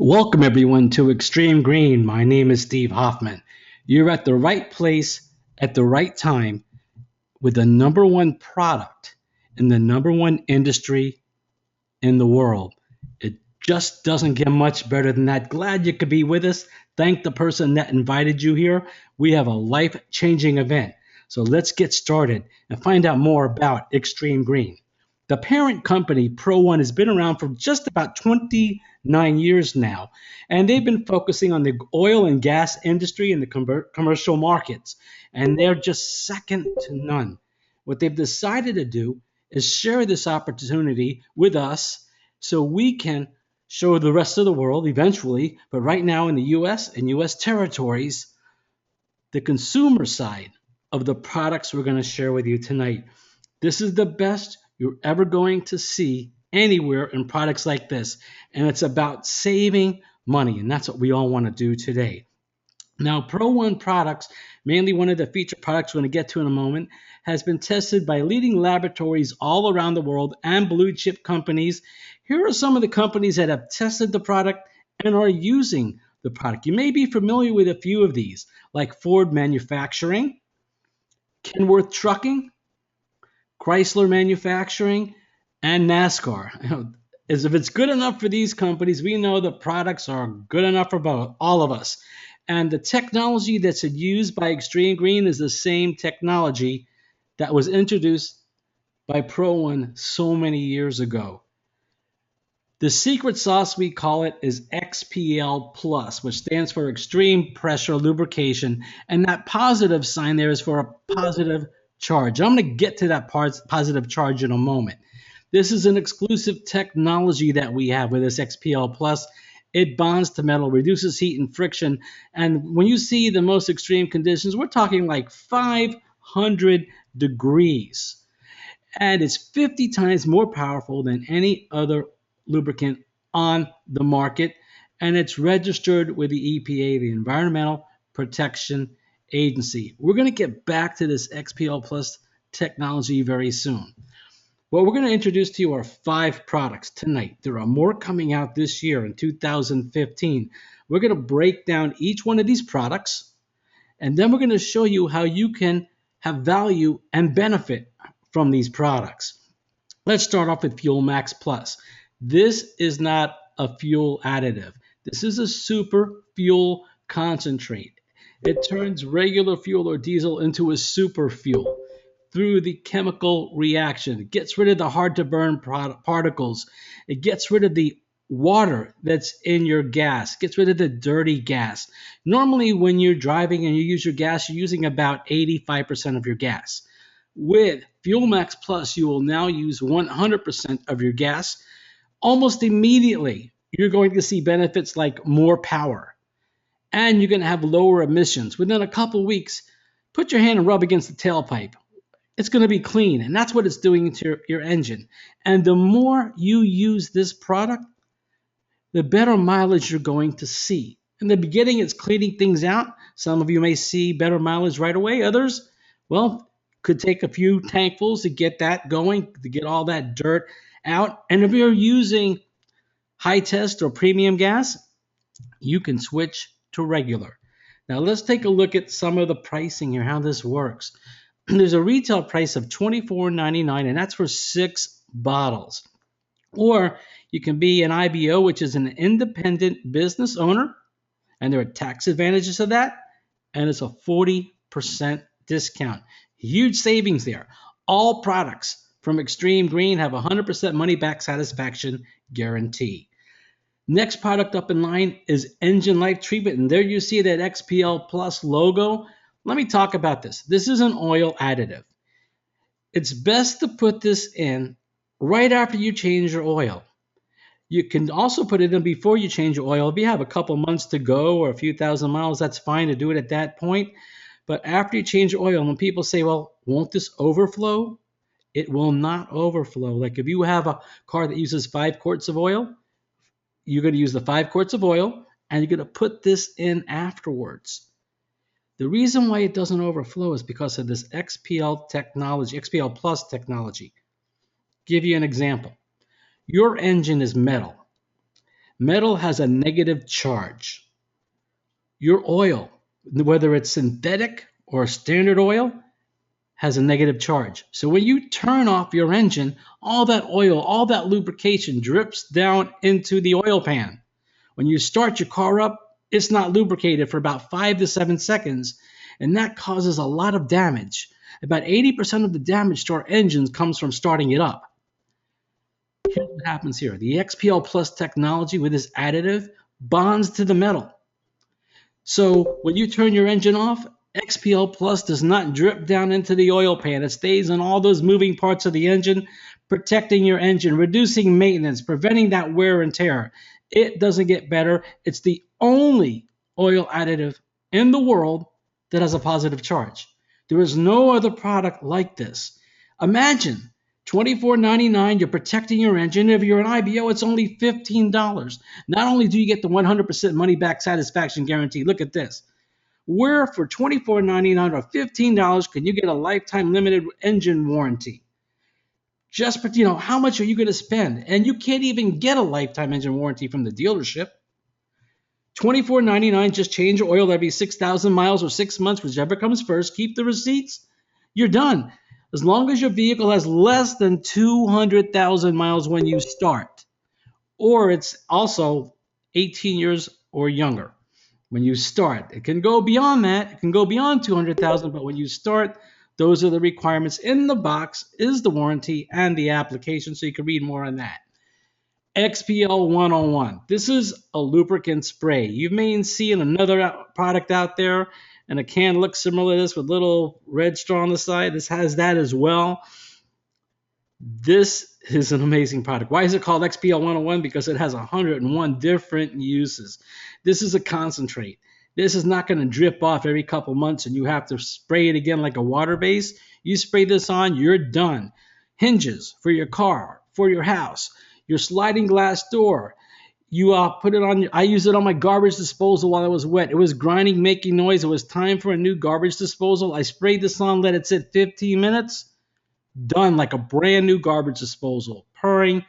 Welcome everyone to Xtreme Green. My name is Steve Hoffman. You're at the right place at the right time with the number one product in the number one industry in the world. It just doesn't get much better than that. Glad you could be with us. Thank the person that invited you here. We have a life-changing event. So let's get started and find out more about Xtreme Green. The parent company, Pro One, has been around for just about 29 years now, and they've been focusing on the oil and gas industry and the commercial markets, and they're just second to none. What they've decided to do is share this opportunity with us so we can show the rest of the world eventually, but right now in the US and US territories, the consumer side of the products we're going to share with you tonight. This is the best you're ever going to see anywhere in products like this. And it's about saving money. And that's what we all want to do today. Now, Pro One products, mainly one of the featured products we're going to get to in a moment, has been tested by leading laboratories all around the world and blue chip companies. Here are some of the companies that have tested the product and are using the product. You may be familiar with a few of these, like Ford Manufacturing, Kenworth Trucking, Chrysler Manufacturing, and NASCAR. As if it's good enough for these companies, we know the products are good enough for both, all of us. And the technology that's used by Xtreme Green is the same technology that was introduced by Pro One so many years ago. The secret sauce, we call it, is XPL Plus, which stands for Extreme Pressure Lubrication. And that positive sign there is for a positive charge. I'm going to get to that positive charge in a moment. This is an exclusive technology that we have with this XPL Plus. It bonds to metal, reduces heat and friction. And when you see the most extreme conditions, we're talking like 500 degrees. And it's 50 times more powerful than any other lubricant on the market. And it's registered with the EPA, the Environmental Protection Agency. We're going to get back to this XPL Plus technology very soon. What we're going to introduce to you are 5 products tonight. There are more coming out this year in 2015. We're going to break down each one of these products, and then we're going to show you how you can have value and benefit from these products. Let's start off with Fuel Max Plus. This is not a fuel additive. This is a super fuel concentrate. It turns regular fuel or diesel into a super fuel through the chemical reaction. It gets rid of the hard to burn particles. It gets rid of the water that's in your gas, gets rid of the dirty gas. Normally when you're driving and you use your gas, you're using about 85% of your gas. With Fuel Max Plus, you will now use 100% of your gas. Almost immediately, you're going to see benefits like more power, and you're going to have lower emissions. Within a couple weeks, put your hand and rub against the tailpipe. It's going to be clean, and that's what it's doing to your engine. And the more you use this product, the better mileage you're going to see. In the beginning, it's cleaning things out. Some of you may see better mileage right away. Others, well, could take a few tankfuls to get that going, to get all that dirt out. And if you're using high test or premium gas, you can switch to regular. Now let's take a look at some of the pricing here, how this works. There's a retail price of $24.99, and that's for 6 bottles. Or you can be an IBO, which is an independent business owner, and there are tax advantages to that, and it's a 40% discount. Huge savings there. All products from Xtreme Green have 100% money-back satisfaction guarantee. Next product up in line is Engine Life Treatment, and there you see that XPL Plus logo. Let me talk about this. This is an oil additive. It's best to put this in right after you change your oil. You can also put it in before you change your oil. If you have a couple months to go or a few thousand miles, that's fine to do it at that point. But after you change your oil, when people say, well, won't this overflow? It will not overflow. Like if you have a car that uses 5 quarts of oil, you're going to use the 5 quarts of oil, and you're going to put this in afterwards. The reason why it doesn't overflow is because of this XPL technology, XPL Plus technology. Give you an example. Your engine is metal. Metal has a negative charge. Your oil, whether it's synthetic or standard oil, has a negative charge. So when you turn off your engine, all that oil, all that lubrication drips down into the oil pan. When you start your car up, it's not lubricated for about 5 to 7 seconds, and that causes a lot of damage. About 80% of the damage to our engines comes from starting it up. Here's what happens here. The XPL Plus technology with this additive bonds to the metal. So when you turn your engine off, XPL Plus does not drip down into the oil pan. It stays on all those moving parts of the engine, protecting your engine, reducing maintenance, preventing that wear and tear. It doesn't get better. It's the only oil additive in the world that has a positive charge. There is no other product like this. Imagine $24.99, you're protecting your engine. If you're an IBO, it's only $15. Not only do you get the 100% money back satisfaction guarantee, look at this. Where for $24.99 or $15 can you get a lifetime limited engine warranty? Just, how much are you going to spend? And you can't even get a lifetime engine warranty from the dealership. $24.99, just change your oil every 6,000 miles or 6 months, whichever comes first. Keep the receipts. You're done. As long as your vehicle has less than 200,000 miles when you start, or it's also 18 years or younger when you start. It can go beyond that. It can go beyond 200,000, but when you start, those are the requirements. In the box is the warranty and the application, so you can read more on that. XPL 101. This is a lubricant spray. You may see another product out there, and a can looks similar to this with little red straw on the side. This has that as well. This is an amazing product. Why is it called XPL 101? Because it has 101 different uses. This is a concentrate. This is not going to drip off every couple months and you have to spray it again like a water base. You spray this on, you're done. Hinges for your car, for your house, your sliding glass door. You put it on. I used it on my garbage disposal while it was wet. It was grinding, making noise. It was time for a new garbage disposal. I sprayed this on, let it sit 15 minutes. Done like a brand new garbage disposal. Purring,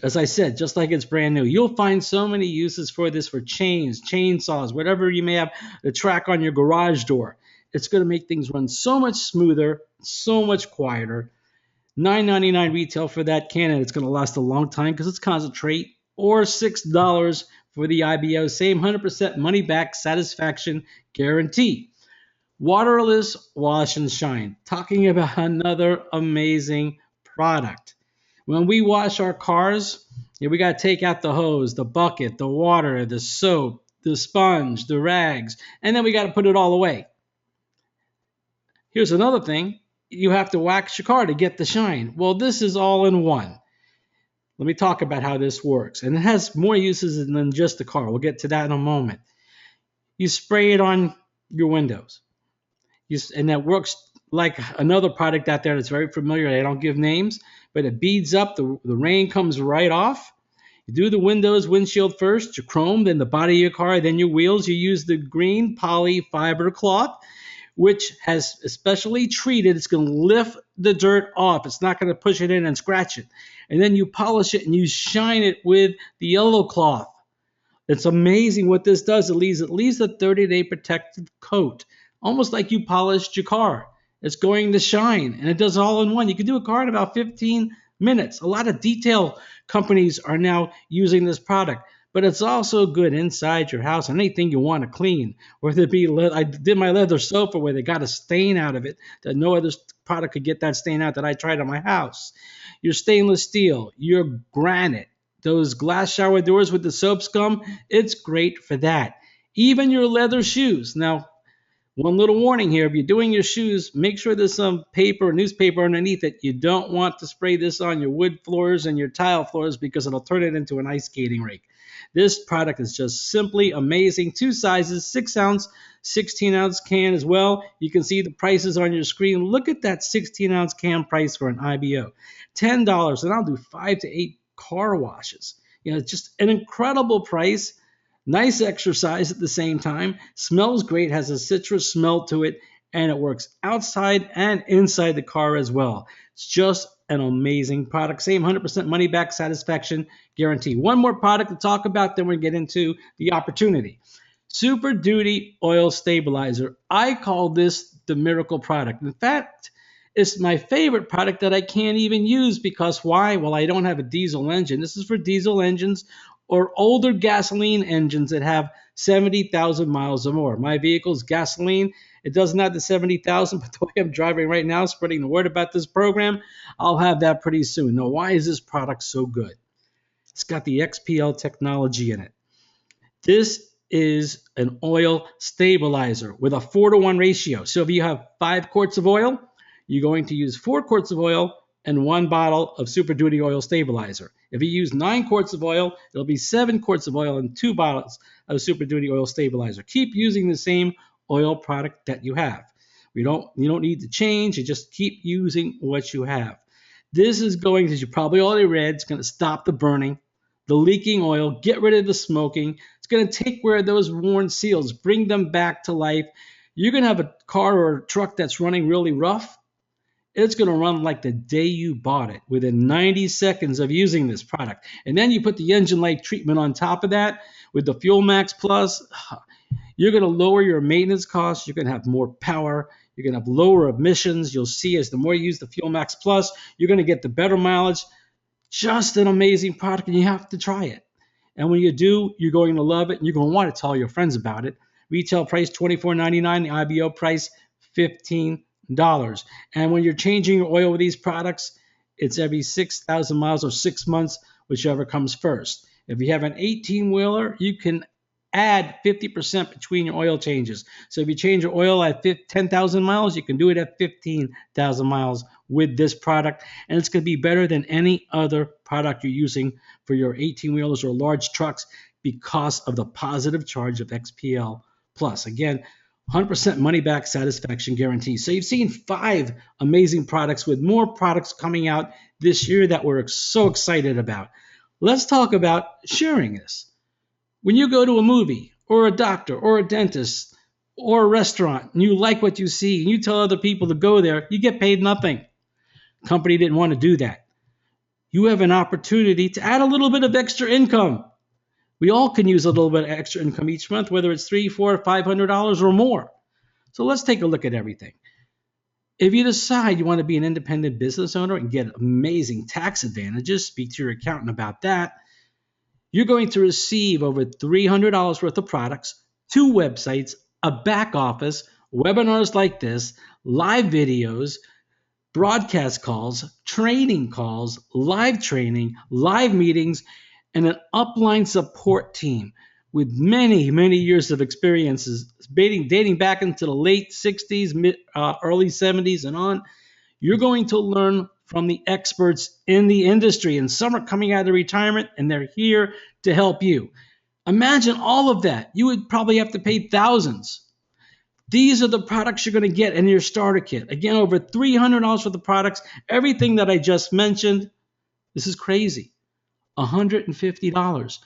as I said, just like it's brand new. You'll find so many uses for this for chains, chainsaws, whatever you may have, the track on your garage door. It's going to make things run so much smoother, so much quieter. $9.99 retail for that can, and it's going to last a long time because it's concentrate, or $6 for the IBO. Same 100% money back satisfaction guarantee. Waterless wash and shine. Talking about another amazing product. When we wash our cars, we got to take out the hose, the bucket, the water, the soap, the sponge, the rags, and then we got to put it all away. Here's another thing. You have to wax your car to get the shine. Well, this is all in one. Let me talk about how this works. And it has more uses than just the car. We'll get to that in a moment. You spray it on your windows. And that works like another product out there that's very familiar. I don't give names, but it beads up. The rain comes right off. You do the windows, windshield first, your chrome, then the body of your car, then your wheels. You use the green poly fiber cloth, which has especially treated. It's going to lift the dirt off. It's not going to push it in and scratch it. And then you polish it and you shine it with the yellow cloth. It's amazing what this does. It leaves at least a 30-day protective coat, almost like you polished your car. It's going to shine, and it does all in one. You can do a car in about 15 minutes. A lot of detail companies are now using this product, but it's also good inside your house. Anything you want to clean, whether it be I did my leather sofa where they got a stain out of it that no other product could get that stain out that I tried on my house. Your stainless steel, your granite, those glass shower doors with the soap scum, it's great for that. Even your leather shoes. Now, one little warning here, if you're doing your shoes, make sure there's some paper or newspaper underneath it. You don't want to spray this on your wood floors and your tile floors because it'll turn it into an ice skating rink. This product is just simply amazing. 2 sizes, 6-ounce, 16-ounce can as well. You can see the prices on your screen. Look at that 16-ounce can price for an IBO. $10, and I'll do 5 to 8 car washes. It's just an incredible price. Nice exercise at the same time. Smells great, has a citrus smell to it, and it works outside and inside the car as well. It's just an amazing product. Same 100% money back satisfaction guarantee. One more product to talk about, then we get into the opportunity. Super Duty Oil Stabilizer. I call this the miracle product. In fact, it's my favorite product that I can't even use because why? Well, I don't have a diesel engine. This is for diesel engines or older gasoline engines that have 70,000 miles or more. My vehicle's gasoline. It doesn't have the 70,000, but the way I'm driving right now, spreading the word about this program, I'll have that pretty soon. Now, why is this product so good? It's got the XPL technology in it. This is an oil stabilizer with a 4-to-1 ratio. So if you have 5 quarts of oil, you're going to use 4 quarts of oil and 1 bottle of Super Duty Oil Stabilizer. If you use 9 quarts of oil, it'll be 7 quarts of oil and 2 bottles of Super Duty Oil Stabilizer. Keep using the same oil product that you have. You don't need to change. You just keep using what you have. This is going, as you probably already read, it's going to stop the burning, the leaking oil, get rid of the smoking. It's going to take away those worn seals, bring them back to life. You're going to have a car or a truck that's running really rough. It's going to run like the day you bought it within 90 seconds of using this product. And then you put the engine light treatment on top of that with the Fuel Max Plus. You're going to lower your maintenance costs. You're going to have more power. You're going to have lower emissions. You'll see as the more you use the Fuel Max Plus, you're going to get the better mileage. Just an amazing product, and you have to try it. And when you do, you're going to love it, and you're going to want to tell your friends about it. Retail price $24.99, the IBO price $15. And when you're changing your oil with these products, it's every 6,000 miles or 6 months, whichever comes first. If you have an 18-wheeler, you can add 50% between your oil changes. So if you change your oil at 10,000 miles, you can do it at 15,000 miles with this product. And it's going to be better than any other product you're using for your 18-wheelers or large trucks because of the positive charge of XPL Plus. Again, 100% money back satisfaction guarantee. So you've seen 5 amazing products with more products coming out this year that we're so excited about. Let's talk about sharing this. When you go to a movie or a doctor or a dentist or a restaurant and you like what you see and you tell other people to go there, you get paid nothing. Company didn't want to do that. You have an opportunity to add a little bit of extra income. We all can use a little bit of extra income each month, whether it's $300, $400, $500 or more. So let's take a look at everything. If you decide you want to be an independent business owner and get amazing tax advantages, speak to your accountant about that. You're going to receive over $300 worth of products, 2 websites, a back office, webinars like this, live videos, broadcast calls, training calls, live training, live meetings, and an upline support team with many, many years of experiences dating back into the late 60s, early 70s and on. You're going to learn from the experts in the industry, and some are coming out of retirement and they're here to help you. Imagine all of that. You would probably have to pay thousands. These are the products you're going to get in your starter kit. Again, over $300 for the products. Everything that I just mentioned, this is crazy. $150.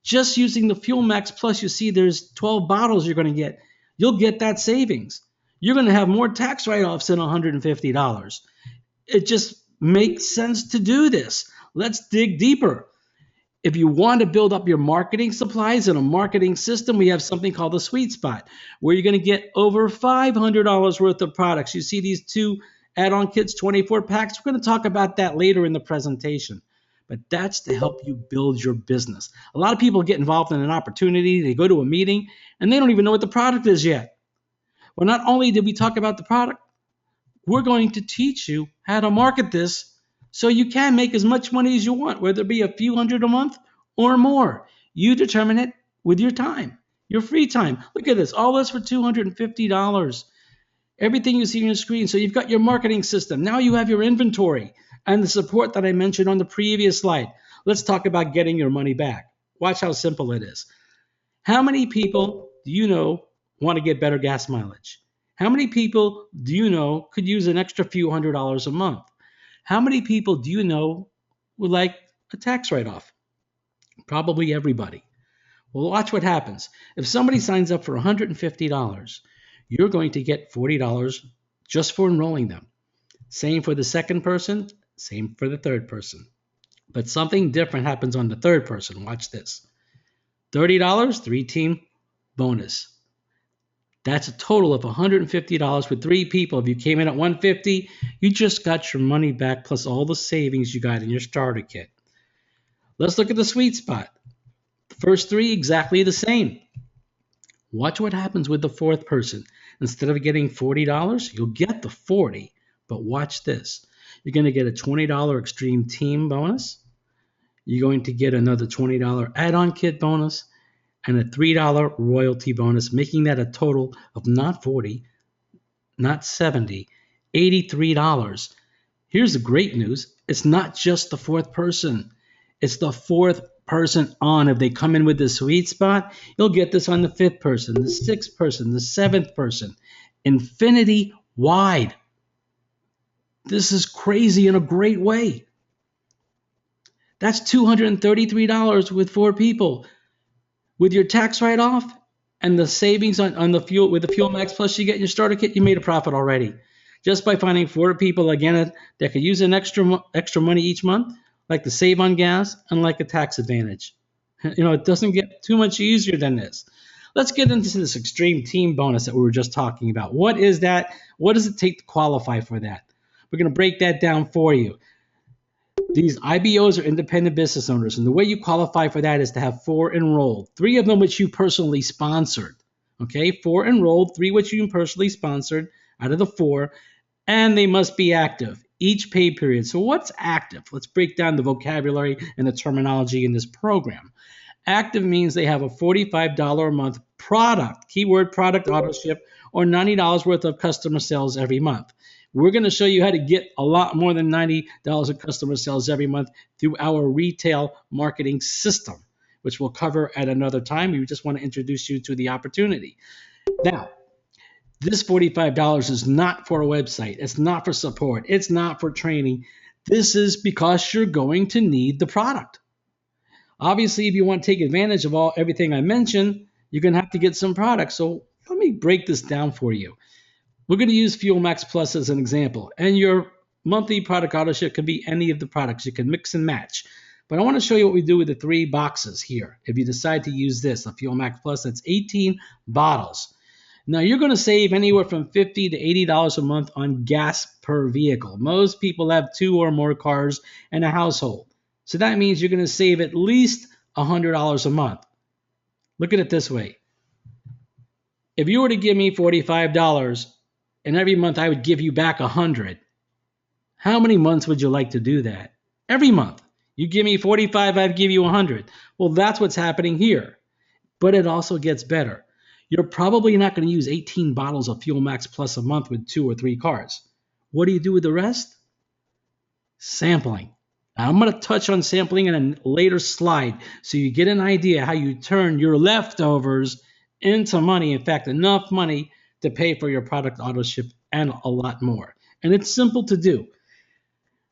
Just using the Fuel Max Plus, you see there's 12 bottles you're going to get. You'll get that savings. You're going to have more tax write-offs than $150. It just makes sense to do this. Let's dig deeper. If you want to build up your marketing supplies and a marketing system, we have something called the sweet spot, where you're going to get over $500 worth of products. You see these 2 add-on kits, 24 packs. We're going to talk about that later in the presentation. But that's to help you build your business. A lot of people get involved in an opportunity. They go to a meeting, and they don't even know what the product is yet. Well, not only did we talk about the product, we're going to teach you how to market this so you can make as much money as you want, whether it be a few hundred a month or more. You determine it with your time, your free time. Look at this, all this for $250. Everything you see on your screen. So you've got your marketing system. Now you have your inventory and the support that I mentioned on the previous slide. Let's talk about getting your money back. Watch how simple it is. How many people do you know want to get better gas mileage? How many people do you know could use an extra few $100s a month? How many people do you know would like a tax write-off? Probably everybody. Well, watch what happens. If somebody signs up for $150, you're going to get $40 just for enrolling them. Same for the second person, same for the third person. But something different happens on the third person. Watch this. $30, three-team bonus. That's a total of $150 with three people. If you came in at $150, you just got your money back plus all the savings you got in your starter kit. Let's look at the sweet spot. The first three, exactly the same. Watch what happens with the fourth person. Instead of getting $40, you'll get the $40, but watch this. You're going to get a $20 Extreme Team bonus. You're going to get another $20 add-on kit bonus and a $3 royalty bonus, making that a total of not $40, not $70, $83. Here's the great news. It's not just the fourth person. It's the fourth person on. If they come in with the sweet spot, you'll get this on the fifth person, the sixth person, the seventh person. Infinity wide. This is crazy in a great way. That's $233 with four people. With your tax write-off and the savings on the fuel, with the Fuel Max Plus you get in your starter kit, you made a profit already. Just by finding four people, again, that could use an extra money each month, like to save on gas and like a tax advantage. It doesn't get too much easier than this. Let's get into this Extreme Team bonus that we were just talking about. What is that? What does it take to qualify for that? We're going to break that down for you. These IBOs are independent business owners, and the way you qualify for that is to have 4 enrolled, 3 of them which you personally sponsored. Okay, 4 enrolled, 3 which you personally sponsored out of the 4, and they must be active each pay period. So what's active? Let's break down the vocabulary and the terminology in this program. Active means they have a $45 a month product, keyword product auto ship, or $90 worth of customer sales every month. We're going to show you how to get a lot more than $90 of customer sales every month through our retail marketing system, which we'll cover at another time. We just want to introduce you to the opportunity. Now, this $45 is not for a website. It's not for support. It's not for training. This is because you're going to need the product. Obviously, if you want to take advantage of everything I mentioned, you're going to have to get some products. So let me break this down for you. We're going to use Fuel Max Plus as an example, and your monthly product auto ship can be any of the products. You can mix and match. But I want to show you what we do with the 3 boxes here. If you decide to use this, a Fuel Max Plus, that's 18 bottles. Now, you're going to save anywhere from $50 to $80 a month on gas per vehicle. Most people have 2 or more cars in a household. So that means you're going to save at least $100 a month. Look at it this way. If you were to give me $45 and every month I would give you back $100, how many months would you like to do that? Every month. You give me $45, I'd give you $100. Well, that's what's happening here. But it also gets better. You're probably not going to use 18 bottles of Fuel Max Plus a month with 2 or 3 cars. What do you do with the rest? Sampling. Now, I'm going to touch on sampling in a later slide so you get an idea how you turn your leftovers into money. In fact, enough money to pay for your product auto ship and a lot more. And it's simple to do.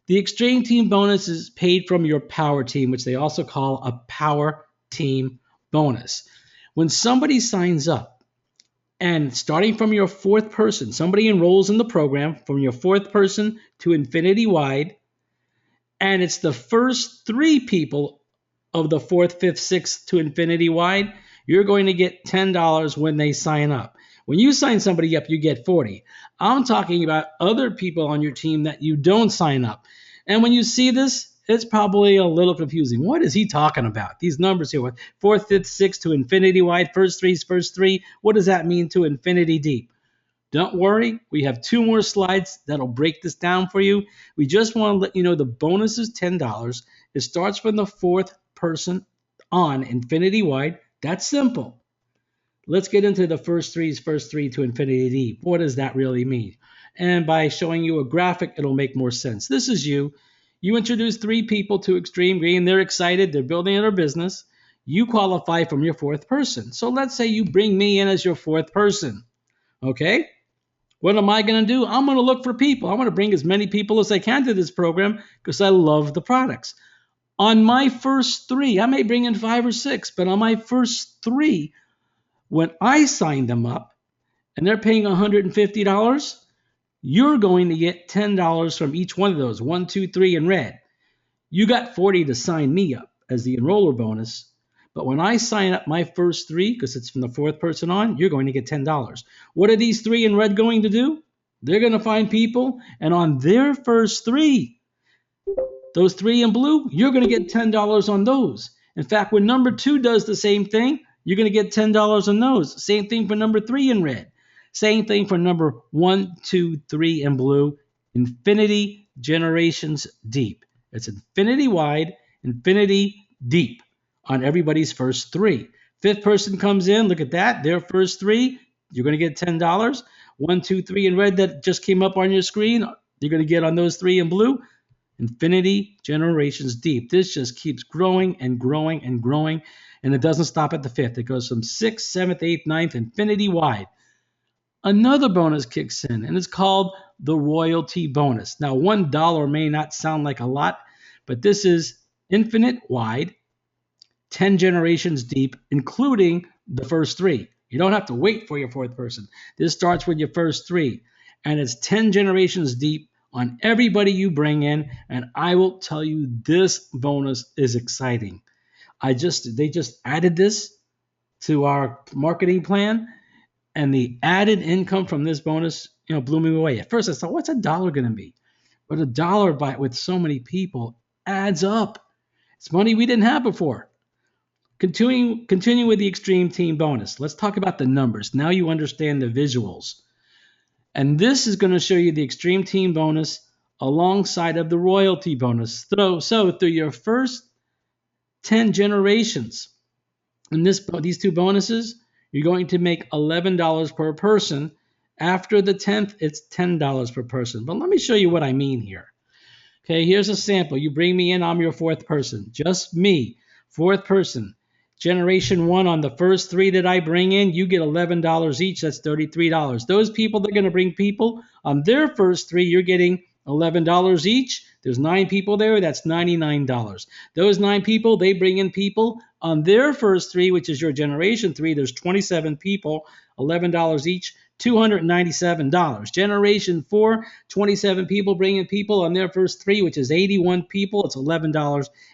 The Extreme Team bonus is paid from your power team, which they also call a power team bonus. When somebody signs up, and starting from your 4th person, somebody enrolls in the program from your 4th person to infinity wide, and it's the first 3 people of the 4th, 5th, 6th to infinity wide, you're going to get $10 when they sign up. When you sign somebody up, you get $40. I'm talking about other people on your team that you don't sign up. And when you see this, it's probably a little confusing. What is he talking about? These numbers here, 4th, 5th, 6th to infinity wide, first 3, what does that mean to infinity deep? Don't worry, we have 2 more slides that'll break this down for you. We just want to let you know the bonus is $10. It starts from the 4th person on infinity wide. That's simple. Let's get into the first 3 to infinity deep. What does that really mean? And by showing you a graphic, it'll make more sense. This is you. You introduce 3 people to Xtreme Green. They're excited. They're building their business. You qualify from your 4th person. So let's say you bring me in as your 4th person. Okay? What am I going to do? I'm going to look for people. I want to bring as many people as I can to this program because I love the products. On my first 3, I may bring in 5 or 6, but on my first 3, when I sign them up, and they're paying $150, you're going to get $10 from each one of those, 1, 2, 3 in red. You got 40 to sign me up as the enroller bonus. But when I sign up my first three, because it's from the fourth person on, you're going to get $10. What are these three in red going to do? They're going to find people, and on their first three, those three in blue, you're going to get $10 on those. In fact, when number two does the same thing, you're going to get $10 on those. Same thing for number three in red. Same thing for number 1, 2, 3 in blue. Infinity generations deep. It's infinity wide, infinity deep on everybody's first three. Fifth person comes in, look at that, their first three, you're going to get $10. 1, 2, 3 in red that just came up on your screen, you're going to get on those three in blue. Infinity generations deep. This just keeps growing and growing and growing, and it doesn't stop at the fifth. It goes from 6th, 7th, 8th, 9th, infinity wide. Another bonus kicks in, and it's called the royalty bonus. Now, $1 may not sound like a lot, but this is infinite wide, 10 generations deep, including the first three. You don't have to wait for your fourth person. This starts with your first three, and it's 10 generations deep on everybody you bring in, and I will tell you this bonus is exciting. They just added this to our marketing plan, and the added income from this bonus, blew me away. At first, I thought, what's $1 going to be? But $1 with so many people adds up. It's money we didn't have before. Continuing with the Extreme Team bonus. Let's talk about the numbers. Now you understand the visuals. And this is going to show you the Extreme Team bonus alongside of the royalty bonus. So through your first 10 generations, in these two bonuses, you're going to make $11 per person. After the 10th, it's $10 per person. But let me show you what I mean here. Okay, here's a sample. You bring me in, I'm your fourth person. Just me, fourth person. Generation 1 on the first three that I bring in, you get $11 each. That's $33. Those people that are going to bring people on their first three, you're getting $11 each. There's 9 people there. That's $99. Those 9 people, they bring in people on their first three, which is your generation 3. There's 27 people, $11 each, $297. Generation 4, 27 people bring in people on their first three, which is 81 people. It's $11,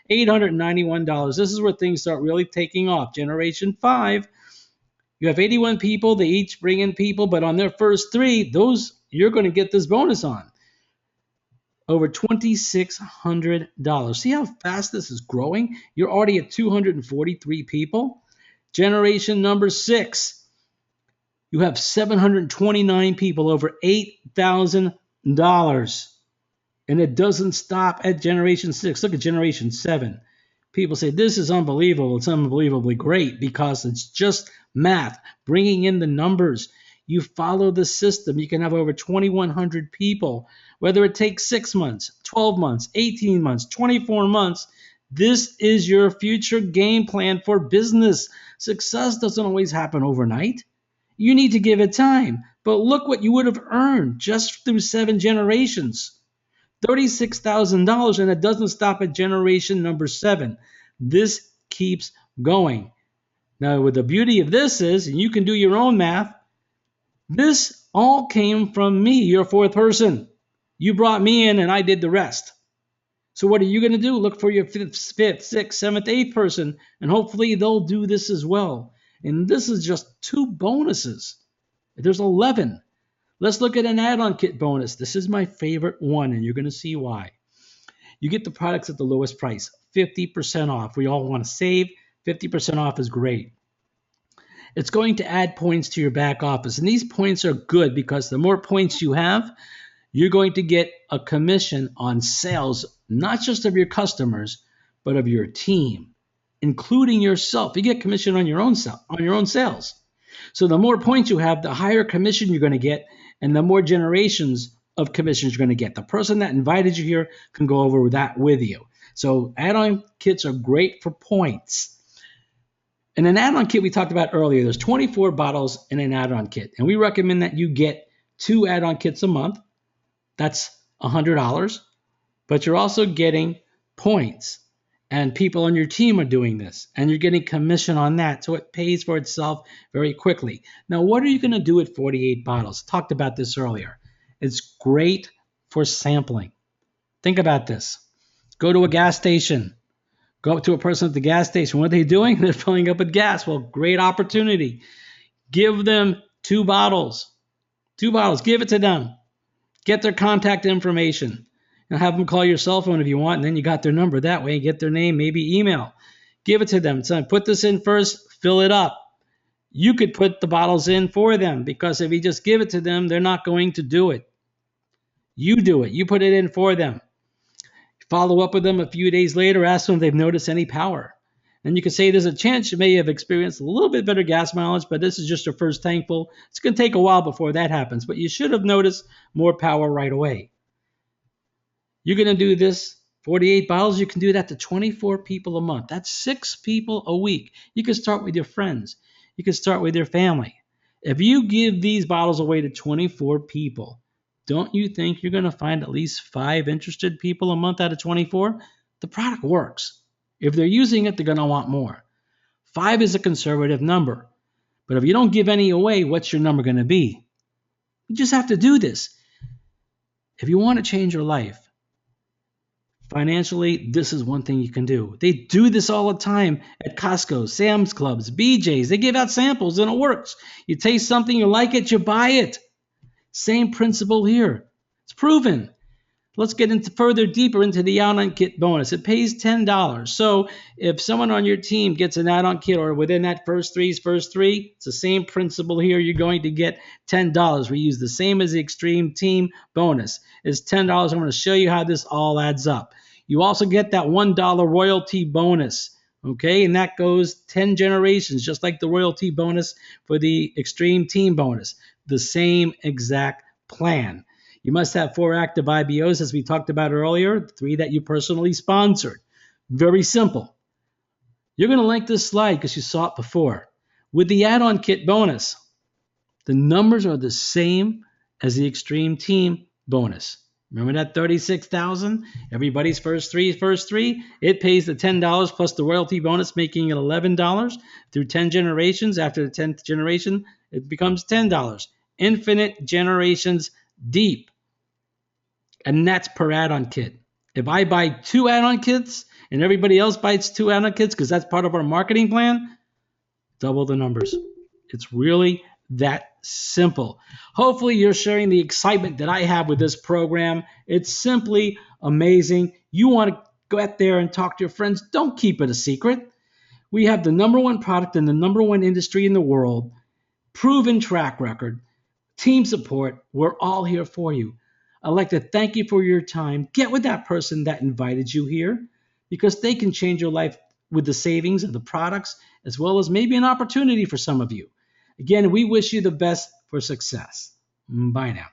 $891. This is where things start really taking off. Generation 5, you have 81 people. They each bring in people, but on their first three, those you're going to get this bonus on. Over $2,600. See how fast this is growing? You're already at 243 people. Generation number 6, you have 729 people, over $8,000. And it doesn't stop at generation 6. Look at generation 7. People say, this is unbelievable. It's unbelievably great because it's just math, bringing in the numbers. You follow the system. You can have over 2,100 people, whether it takes 6 months, 12 months, 18 months, 24 months. This is your future game plan for business. Success doesn't always happen overnight. You need to give it time. But look what you would have earned just through 7 generations. $36,000, and it doesn't stop at generation number 7. This keeps going. Now, what the beauty of this is, and you can do your own math, this all came from me, your fourth person. You brought me in, and I did the rest. So what are you going to do? Look for your fifth, sixth, seventh, eighth person, and hopefully they'll do this as well. And this is just 2 bonuses. There's 11. Let's look at an add-on kit bonus. This is my favorite one, and you're going to see why. You get the products at the lowest price, 50% off. We all want to save. 50% off is great. It's going to add points to your back office, and these points are good because the more points you have, you're going to get a commission on sales, not just of your customers, but of your team, including yourself. You get commission on your own sales. So the more points you have, the higher commission you're going to get, and the more generations of commissions you're going to get. The person that invited you here can go over that with you. So add-on kits are great for points. In an add-on kit we talked about earlier, there's 24 bottles in an add-on kit, and we recommend that you get 2 add-on kits a month. That's $100, but you're also getting points. and people on your team are doing this, and you're getting commission on that, so it pays for itself very quickly. Now, what are you going to do with 48 bottles? Talked about this earlier. It's great for sampling. Think about this. Go to a gas station. Go up to a person at the gas station. What are they doing? They're filling up with gas. Well, great opportunity. Give them 2 bottles. 2 bottles. Give it to them. Get their contact information. And have them call your cell phone if you want, and then you got their number that way. Get their name, maybe email. Give it to them. So put this in first, fill it up. You could put the bottles in for them, because if you just give it to them, they're not going to do it. You do it. You put it in for them. Follow up with them a few days later. Ask them if they've noticed any power. And you can say there's a chance you may have experienced a little bit better gas mileage, but this is just your first tankful. It's going to take a while before that happens, but you should have noticed more power right away. You're going to do this 48 bottles. You can do that to 24 people a month. That's 6 people a week. You can start with your friends. You can start with your family. If you give these bottles away to 24 people, don't you think you're going to find at least 5 interested people a month out of 24? The product works. If they're using it, they're going to want more. 5 is a conservative number. But if you don't give any away, what's your number going to be? You just have to do this. If you want to change your life, financially, this is one thing you can do. They do this all the time at Costco, Sam's Clubs, BJ's. They give out samples and it works. You taste something, you like it, you buy it. Same principle here. It's proven. Let's get into deeper into the add-on kit bonus. It pays $10. So if someone on your team gets an add-on kit, or within that first three, it's the same principle here. You're going to get $10. We use the same as the Xtreme Team bonus. It's $10. I'm going to show you how this all adds up. You also get that $1 royalty bonus. Okay, and that goes 10 generations, just like the royalty bonus for the Xtreme Team bonus. The same exact plan. You must have 4 active IBOs, as we talked about earlier, 3 that you personally sponsored. Very simple. You're going to like this slide because you saw it before. With the add-on kit bonus, the numbers are the same as the Xtreme Team bonus. Remember that 36,000? Everybody's first three. It pays the $10 plus the royalty bonus, making it $11 through 10 generations. After the 10th generation, it becomes $10. Infinite generations deep. And that's per add-on kit. If I buy 2 add-on kits and everybody else buys 2 add-on kits, because that's part of our marketing plan, double the numbers. It's really that simple. Hopefully you're sharing the excitement that I have with this program. It's simply amazing. You want to go out there and talk to your friends. Don't keep it a secret. We have the #1 product in the #1 industry in the world, proven track record, team support. We're all here for you. I'd like to thank you for your time. Get with that person that invited you here, because they can change your life with the savings of the products, as well as maybe an opportunity for some of you. Again, we wish you the best for success. Bye now.